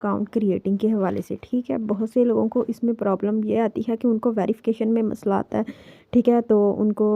Account creating के हवाले से, ठीक है। बहुत से लोगों को इसमें प्रॉब्लम ये आती है कि उनको वेरिफिकेशन में मसला आता है, ठीक है। तो उनको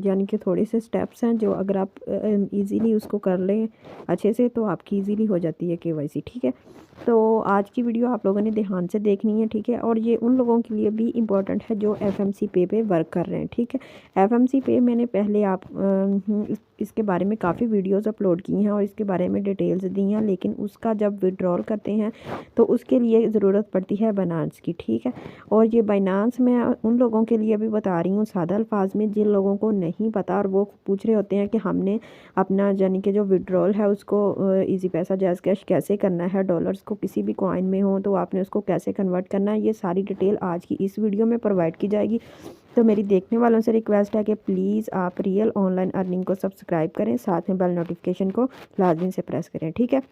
यानी कि थोड़े से स्टेप्स हैं जो अगर आप इजीली उसको कर लें अच्छे से तो आपकी इजीली हो जाती है केवाईसी, ठीक है। तो आज की वीडियो आप लोगों ने ध्यान से देखनी है, ठीक है। और ये उन लोगों के लिए भी इम्पोर्टेंट है जो एफएमसी पे वर्क कर रहे हैं, ठीक है। एफएमसी पे मैंने पहले इसके बारे में काफ़ी वीडियोस अपलोड की हैं और इसके बारे में डिटेल्स दी हैं, लेकिन उसका जब विड्रॉल करते हैं तो उसके लिए ज़रूरत पड़ती है बाइनेंस की, ठीक है। और ये बाइनेंस मैं उन लोगों के लिए भी बता रही हूँ सादा अल्फाज में जिन लोगों को नहीं पता और वो पूछ रहे होते हैं कि हमने अपना यानी कि जो विड्रॉल है उसको इजी पैसा जैज़ कैश कैसे करना है, डॉलर्स को किसी भी कॉइन में हो तो आपने उसको कैसे कन्वर्ट करना है, ये सारी डिटेल आज की इस वीडियो में प्रोवाइड की जाएगी। तो मेरी देखने वालों से रिक्वेस्ट है कि प्लीज़ आप रियल ऑनलाइन अर्निंग को सब्सक्राइब करें, साथ में बेल नोटिफिकेशन को लाजमी से प्रेस करें, ठीक है।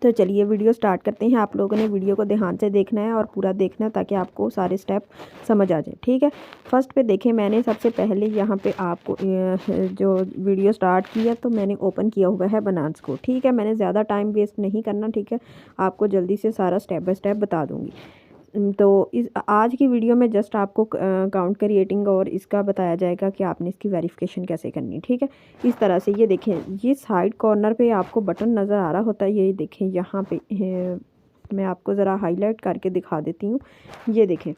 तो चलिए वीडियो स्टार्ट करते हैं। आप लोगों ने वीडियो को ध्यान से देखना है और पूरा देखना है ताकि आपको सारे स्टेप समझ आ जाए, ठीक है। फर्स्ट पे देखें, मैंने सबसे पहले यहाँ पे आपको जो वीडियो स्टार्ट किया तो मैंने ओपन किया हुआ है बाइनेंस को, ठीक है। मैंने ज़्यादा टाइम वेस्ट नहीं करना, ठीक है। आपको जल्दी से सारा स्टेप बाय स्टेप बता दूँगी। तो इस आज की वीडियो में जस्ट आपको अकाउंट क्रिएटिंग और इसका बताया जाएगा कि आपने इसकी वेरिफिकेशन कैसे करनी है, ठीक है। इस तरह से ये देखें, ये साइड कॉर्नर पे आपको बटन नज़र आ रहा होता है, ये देखें यहाँ पे मैं आपको ज़रा हाईलाइट करके दिखा देती हूँ। ये देखें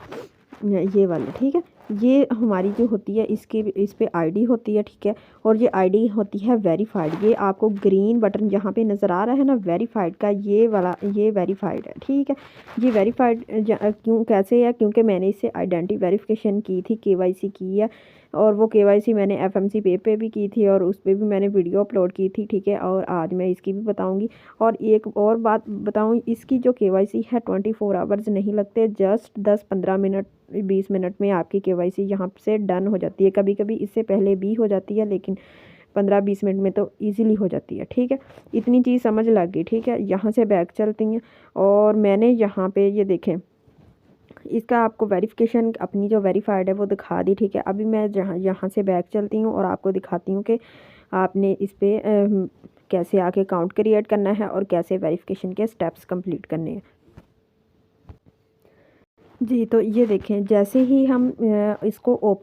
ये वाला, ठीक है। ये हमारी जो होती है इसकी इस पे आईडी होती है, ठीक है। और ये आईडी होती है वेरीफाइड। ये आपको ग्रीन बटन यहाँ पे नज़र आ रहा है ना वेरीफाइड का, ये वाला ये वेरीफाइड है, ठीक है। ये वेरीफाइड क्यों कैसे है, क्योंकि मैंने इससे आइडेंटिटी वेरिफिकेशन की थी, केवाईसी की है। और वो केवाईसी मैंने एफएमसी पे भी की थी और उस पर भी मैंने वीडियो अपलोड की थी, ठीक है। और आज मैं इसकी भी बताऊंगी। और एक और बात बताऊं, इसकी जो केवाईसी है 24 आवर्स नहीं लगते, जस्ट 10-15 मिनट 20 मिनट में आपकी केवाईसी यहाँ से डन हो जाती है। कभी कभी इससे पहले भी हो जाती है, लेकिन 15-20 मिनट में तो इजीली हो जाती है, ठीक है। इतनी चीज़ समझ लग गई, ठीक है। यहाँ से बैक चलती हैं और मैंने यहाँ पे ये देखें इसका आपको वेरिफिकेशन अपनी जो वेरीफाइड है वो दिखा दी, ठीक है। अभी मैं यहाँ से बैक चलती हूँ और आपको दिखाती हूँ कि आपने इस पर कैसे आके अकाउंट क्रिएट करना है और कैसे वेरिफिकेशन के स्टेप्स कंप्लीट करने हैं। जी, तो ये देखें, जैसे ही हम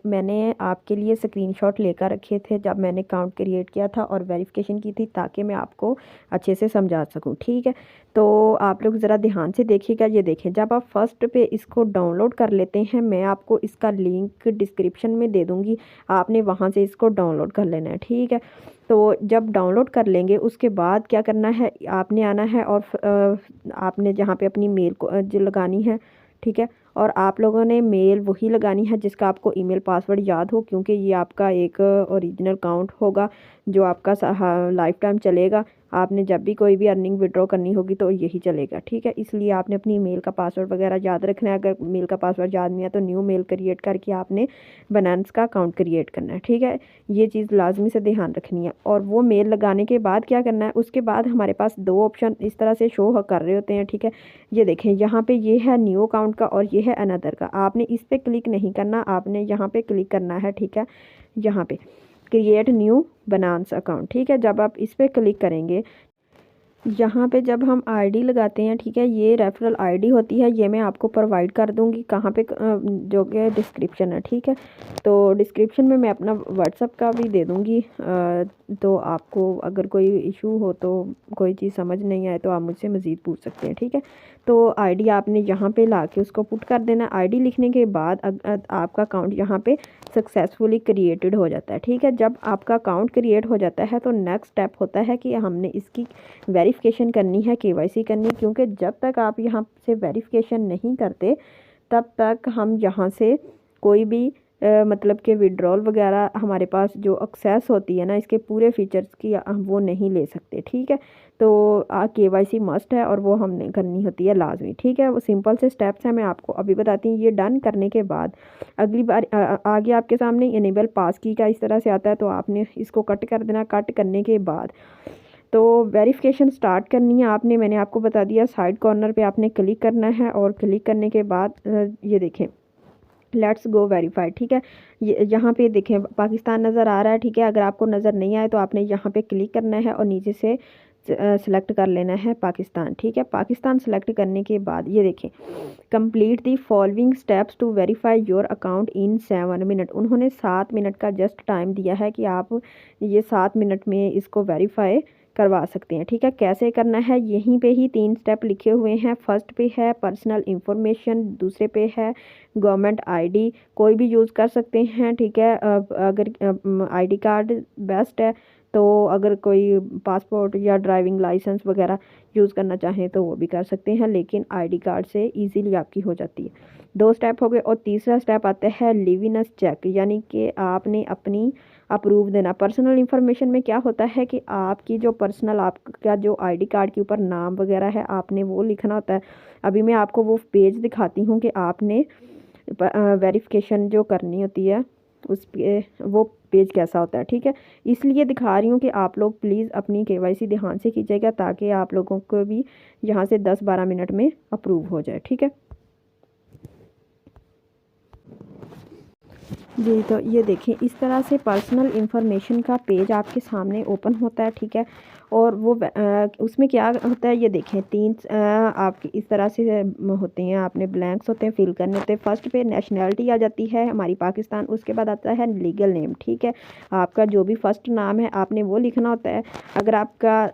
मैंने आपके लिए स्क्रीनशॉट लेकर रखे थे जब मैंने अकाउंट क्रिएट किया था और वेरिफिकेशन की थी, ताकि मैं आपको अच्छे से समझा सकूं, ठीक है। तो आप लोग ज़रा ध्यान से देखिएगा। ये देखें, जब आप फर्स्ट पे इसको डाउनलोड कर लेते हैं, मैं आपको इसका लिंक डिस्क्रिप्शन में दे दूँगी, आपने वहाँ से इसको डाउनलोड कर लेना है, ठीक है। तो जब डाउनलोड कर लेंगे उसके बाद क्या करना है, आपने आना है और आपने जहाँ पे अपनी मेल को जो लगानी है, ठीक है। और आप लोगों ने मेल वही लगानी है जिसका आपको ईमेल पासवर्ड याद हो, क्योंकि ये आपका एक ओरिजिनल अकाउंट होगा जो आपका लाइफ टाइम चलेगा। आपने जब भी कोई भी अर्निंग विड्रॉ करनी होगी तो यही चलेगा, ठीक है। इसलिए आपने अपनी मेल का पासवर्ड वगैरह याद रखना है। अगर मेल का पासवर्ड याद नहीं है तो न्यू मेल क्रिएट करके आपने बाइनेंस का अकाउंट क्रिएट करना है, ठीक है। ये चीज़ लाजमी से ध्यान रखनी है। और वो मेल लगाने के बाद क्या करना है, उसके बाद हमारे पास 2 ऑप्शन इस तरह से शो कर रहे होते हैं, ठीक है। ये देखें, यहाँ पे ये है न्यू अकाउंट का और ये है अनदर का। आपने इस पर क्लिक नहीं करना, आपने यहाँ पे क्लिक करना है, ठीक है। यहाँ पे क्रिएट न्यू बाइनेंस अकाउंट, ठीक है। जब आप इस पर क्लिक करेंगे, यहाँ पे जब हम आईडी लगाते हैं, ठीक है, ये रेफरल आईडी होती है, ये मैं आपको प्रोवाइड कर दूँगी कहाँ पे जो कि डिस्क्रिप्शन है, ठीक है। तो डिस्क्रिप्शन में मैं अपना व्हाट्सअप का भी दे दूँगी। तो आपको अगर कोई इशू हो तो कोई चीज़ समझ नहीं आए तो आप मुझसे मज़ीद पूछ सकते हैं, ठीक है। तो आईडी आपने यहाँ पे ला के उसको पुट कर देना। आईडी लिखने के बाद आपका अकाउंट यहाँ पे सक्सेसफुली क्रिएटेड हो जाता है, ठीक है। जब आपका अकाउंट क्रिएट हो जाता है तो नेक्स्ट स्टेप होता है कि हमने इसकी वेरिफिकेशन करनी है, केवाईसी करनी, क्योंकि जब तक आप यहाँ से वेरिफिकेशन नहीं करते तब तक हम यहाँ से कोई भी मतलब कि विड्रॉल वगैरह हमारे पास जो एक्सेस होती है ना इसके पूरे फीचर्स की हम वो नहीं ले सकते, ठीक है। तो केवाईसी मस्ट है और वो हमने करनी होती है लाजमी, ठीक है। वो सिंपल से स्टेप्स हैं, मैं आपको अभी बताती हूँ। ये डन करने के बाद अगली बार आगे आपके सामने इनेबल पास की का इस तरह से आता है, तो आपने इसको कट कर देना। कट करने के बाद तो वेरिफिकेशन स्टार्ट करनी है आपने, मैंने आपको बता दिया साइड कॉर्नर पे आपने क्लिक करना है और क्लिक करने के बाद ये देखें लेट्स गो वेरीफाइड, ठीक है। ये यहाँ पे देखें पाकिस्तान नज़र आ रहा है, ठीक है। अगर आपको नज़र नहीं आए तो आपने यहाँ पे क्लिक करना है और नीचे से सेलेक्ट कर लेना है पाकिस्तान। ठीक है, पाकिस्तान सेलेक्ट करने के बाद ये देखें, complete the following steps to verify your account in 7 minute. उन्होंने 7 मिनट का जस्ट टाइम दिया है कि आप ये 7 मिनट में इसको वेरीफाई करवा सकते हैं। ठीक है, कैसे करना है, यहीं पे ही 3 स्टेप लिखे हुए हैं। फर्स्ट पे है पर्सनल इंफॉर्मेशन, दूसरे पे है गवर्नमेंट आईडी, कोई भी यूज़ कर सकते हैं। ठीक है, अगर आईडी कार्ड बेस्ट है, तो अगर कोई पासपोर्ट या ड्राइविंग लाइसेंस वगैरह यूज़ करना चाहें तो वो भी कर सकते हैं, लेकिन आईडी कार्ड से इजीली आपकी हो जाती है। 2 स्टेप हो गए। और तीसरा स्टेप आता है लिविनेस चेक, यानी कि आपने अपनी अप्रूव देना। पर्सनल इंफॉर्मेशन में क्या होता है कि आपकी जो पर्सनल आपका जो आईडी कार्ड के ऊपर नाम वगैरह है आपने वो लिखना होता है। अभी मैं आपको वो पेज दिखाती हूँ कि आपने वेरिफिकेशन जो करनी होती है उस पे वो पेज कैसा होता है। ठीक है, इसलिए दिखा रही हूँ कि आप लोग प्लीज़ अपनी केवाईसी ध्यान से कीजिएगा, ताकि आप लोगों को भी यहाँ से 10-12 मिनट में अप्रूव हो जाए। ठीक है जी, तो ये देखें, इस तरह से पर्सनल इंफॉर्मेशन का पेज आपके सामने ओपन होता है। ठीक है, और वो उसमें क्या होता है, ये देखें, 3 आपकी इस तरह से होते हैं, आपने ब्लैंक्स होते हैं फिल करने होते हैं। फर्स्ट पे नेशनैलिटी आ जाती है हमारी पाकिस्तान, उसके बाद आता है लीगल नेम। ठीक है, आपका जो भी फर्स्ट नाम है आपने वो लिखना होता है। अगर आपका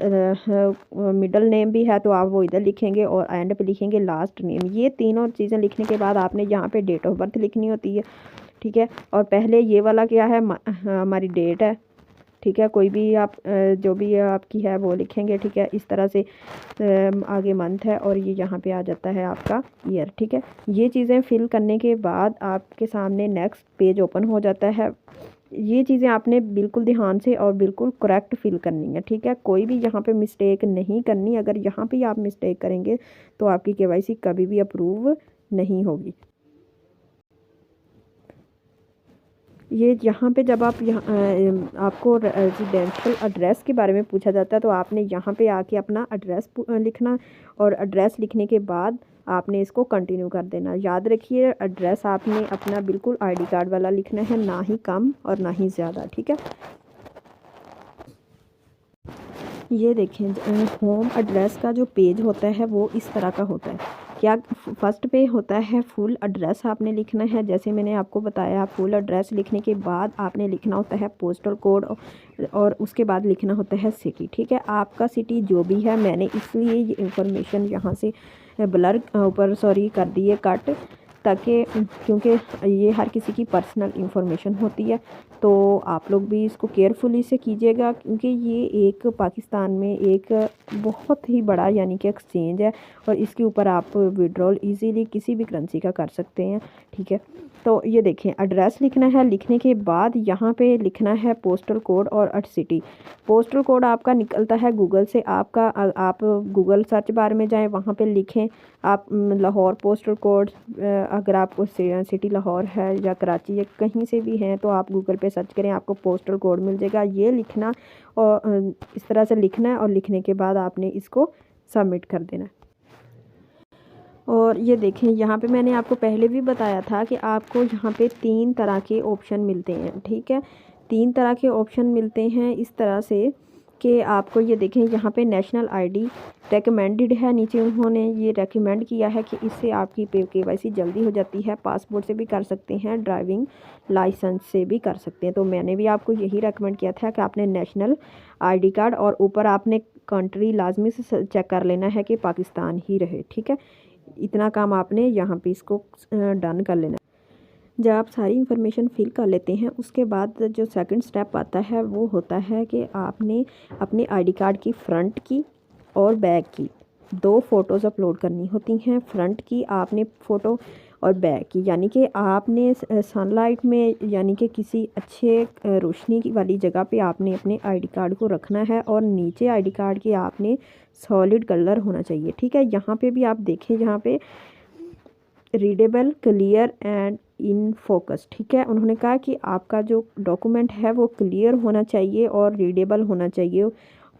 मिडल नेम भी है तो आप वो इधर लिखेंगे, और एंड पे लिखेंगे लास्ट नेम। ये तीनों चीज़ें लिखने के बाद आपने यहाँ पे डेट ऑफ बर्थ लिखनी होती है। ठीक है, और पहले ये वाला क्या है, हमारी डेट है। ठीक है, कोई भी आप जो भी आपकी है वो लिखेंगे। ठीक है, इस तरह से आगे मंथ है, और ये यहाँ पे आ जाता है आपका ईयर। ठीक है, ये चीज़ें फिल करने के बाद आपके सामने नेक्स्ट पेज ओपन हो जाता है। ये चीज़ें आपने बिल्कुल ध्यान से और बिल्कुल करेक्ट फिल करनी है। ठीक है, कोई भी यहाँ पे मिस्टेक नहीं करनी। अगर यहाँ पे आप मिस्टेक करेंगे तो आपकी केवाईसी कभी भी अप्रूव नहीं होगी। ये यहाँ पे जब आप यहाँ आपको रेजिडेंशियल एड्रेस के बारे में पूछा जाता है, तो आपने यहाँ पे आके अपना एड्रेस लिखना, और एड्रेस लिखने के बाद आपने इसको कंटिन्यू कर देना। याद रखिए, एड्रेस आपने अपना बिल्कुल आईडी कार्ड वाला लिखना है, ना ही कम और ना ही ज़्यादा। ठीक है, ये देखें, होम एड्रेस का जो पेज होता है वो इस तरह का होता है। क्या फर्स्ट पे होता है फुल एड्रेस आपने लिखना है, जैसे मैंने आपको बताया। फुल एड्रेस लिखने के बाद आपने लिखना होता है पोस्टल कोड, और उसके बाद लिखना होता है सिटी। ठीक है, आपका सिटी जो भी है, मैंने इसलिए ये इंफॉर्मेशन यहाँ से ब्लर ऊपर कर दी है कट, ताकि क्योंकि ये हर किसी की पर्सनल इंफॉर्मेशन होती है, तो आप लोग भी इसको केयरफुली से कीजिएगा, क्योंकि ये एक पाकिस्तान में एक बहुत ही बड़ा यानी कि एक्सचेंज है, और इसके ऊपर आप विड्रॉल इजीली किसी भी करेंसी का कर सकते हैं। ठीक है, तो ये देखें, एड्रेस लिखना है। लिखने के बाद यहाँ पे लिखना है पोस्टल कोड और सिटी। पोस्टल कोड आपका निकलता है गूगल से। आप गूगल सर्च बार में जाएं, वहाँ पे लिखें आप लाहौर पोस्टल कोड। अगर आपको सिटी लाहौर है या कराची या कहीं से भी हैं, तो आप गूगल पे सर्च करें, आपको पोस्टल कोड मिल जाएगा। ये लिखना, और इस तरह से लिखना है, और लिखने के बाद आपने इसको सबमिट कर देना है। और ये देखें, यहाँ पे मैंने आपको पहले भी बताया था कि आपको यहाँ पे 3 तरह के ऑप्शन मिलते हैं। ठीक है, 3 तरह के ऑप्शन मिलते हैं इस तरह से कि आपको ये देखें, यहाँ पे नेशनल आईडी रेकमेंडेड है। नीचे उन्होंने ये रेकमेंड किया है कि इससे आपकी केवाईसी जल्दी हो जाती है। पासपोर्ट से भी कर सकते हैं, ड्राइविंग लाइसेंस से भी कर सकते हैं। तो मैंने भी आपको यही रेकमेंड किया था कि आपने नेशनल आईडी कार्ड, और ऊपर आपने कंट्री लाजमी से चेक कर लेना है कि पाकिस्तान ही रहे। ठीक है, इतना काम आपने यहाँ पे इसको डन कर लेना। जब आप सारी इन्फॉर्मेशन फिल कर लेते हैं, उसके बाद जो सेकंड स्टेप आता है वो होता है कि आपने अपने आईडी कार्ड की फ्रंट की और बैक की 2 फ़ोटोज़ अपलोड करनी होती हैं। फ्रंट की आपने फ़ोटो और बैक की, यानी कि आपने सनलाइट में, यानी कि किसी अच्छे रोशनी वाली जगह पे आपने अपने आईडी कार्ड को रखना है, और नीचे आईडी कार्ड के आपने सॉलिड कलर होना चाहिए। ठीक है, यहाँ पे भी आप देखें, यहाँ पे readable, clear and in focus. ठीक है, उन्होंने कहा कि आपका जो डॉक्यूमेंट है वो क्लियर होना चाहिए और रीडेबल होना चाहिए,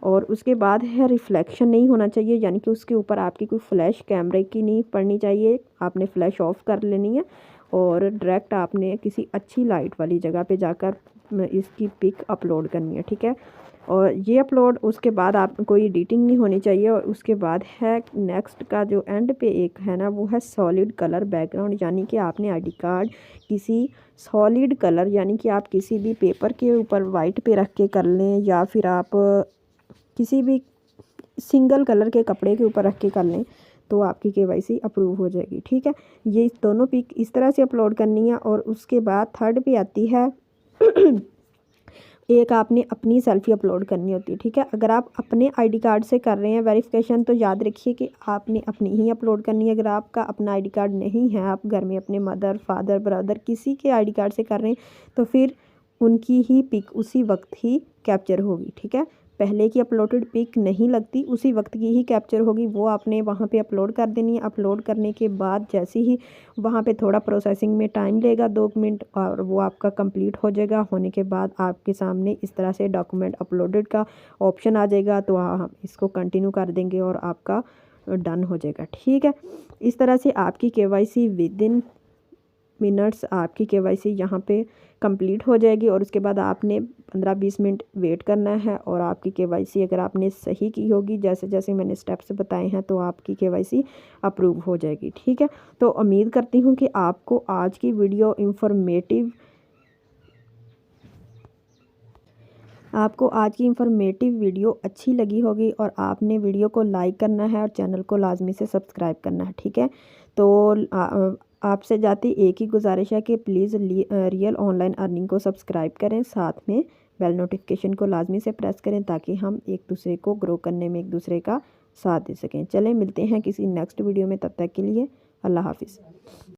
और उसके बाद है रिफ्लेक्शन नहीं होना चाहिए, यानी कि उसके ऊपर आपकी कोई फ्लैश कैमरे की नहीं पड़नी चाहिए। आपने फ्लैश ऑफ कर लेनी है, और डायरेक्ट आपने किसी अच्छी लाइट वाली जगह पे जाकर इसकी पिक अपलोड करनी है। ठीक है, और ये अपलोड उसके बाद आप कोई एडिटिंग नहीं होनी चाहिए। और उसके बाद है नेक्स्ट का जो एंड पे एक है ना, वो है सॉलिड कलर बैकग्राउंड, यानी कि आपने आईडी कार्ड किसी सॉलिड कलर यानी कि आप किसी भी पेपर के ऊपर वाइट पे रख के कर लें, या फिर आप किसी भी सिंगल कलर के कपड़े के ऊपर रख के कर लें, तो आपकी केवाईसी अप्रूव हो जाएगी। ठीक है, ये दोनों पिक इस तरह से अपलोड करनी है। और उसके बाद थर्ड पे आती है एक आपने अपनी सेल्फ़ी अपलोड करनी होती है। ठीक है, अगर आप अपने आईडी कार्ड से कर रहे हैं वेरिफिकेशन, तो याद रखिए कि आपने अपनी ही अपलोड करनी है। अगर आपका अपना आईडी कार्ड नहीं है, आप घर में अपने मदर फादर ब्रदर किसी के आईडी कार्ड से कर रहे हैं, तो फिर उनकी ही पिक उसी वक्त ही कैप्चर होगी। ठीक है, पहले की अपलोडेड पिक नहीं लगती, उसी वक्त की ही कैप्चर होगी, वो आपने वहाँ पे अपलोड कर देनी है। अपलोड करने के बाद जैसे ही वहाँ पे थोड़ा प्रोसेसिंग में टाइम लेगा 2 मिनट, और वो आपका कंप्लीट हो जाएगा। होने के बाद आपके सामने इस तरह से डॉक्यूमेंट अपलोडेड का ऑप्शन आ जाएगा, तो हम इसको कंटिन्यू कर देंगे और आपका डन हो जाएगा। ठीक है, इस तरह से आपकी केवाईसी विदिन मिनट्स आपकी केवाईसी यहाँ पे कंप्लीट हो जाएगी। और उसके बाद आपने 15-20 मिनट वेट करना है, और आपकी केवाईसी अगर आपने सही की होगी जैसे जैसे मैंने स्टेप्स बताए हैं, तो आपकी केवाईसी अप्रूव हो जाएगी। ठीक है, तो उम्मीद करती हूँ कि आपको आज की वीडियो इंफॉर्मेटिव वीडियो अच्छी लगी होगी, और आपने वीडियो को लाइक करना है और चैनल को लाजमी से सब्सक्राइब करना है। ठीक है, तो आपसे जाती एक ही गुजारिश है कि प्लीज़ रियल ऑनलाइन अर्निंग को सब्सक्राइब करें, साथ में बेल नोटिफिकेशन को लाजमी से प्रेस करें, ताकि हम एक दूसरे को ग्रो करने में एक दूसरे का साथ दे सकें। चलें, मिलते हैं किसी नेक्स्ट वीडियो में, तब तक के लिए अल्लाह हाफिज़।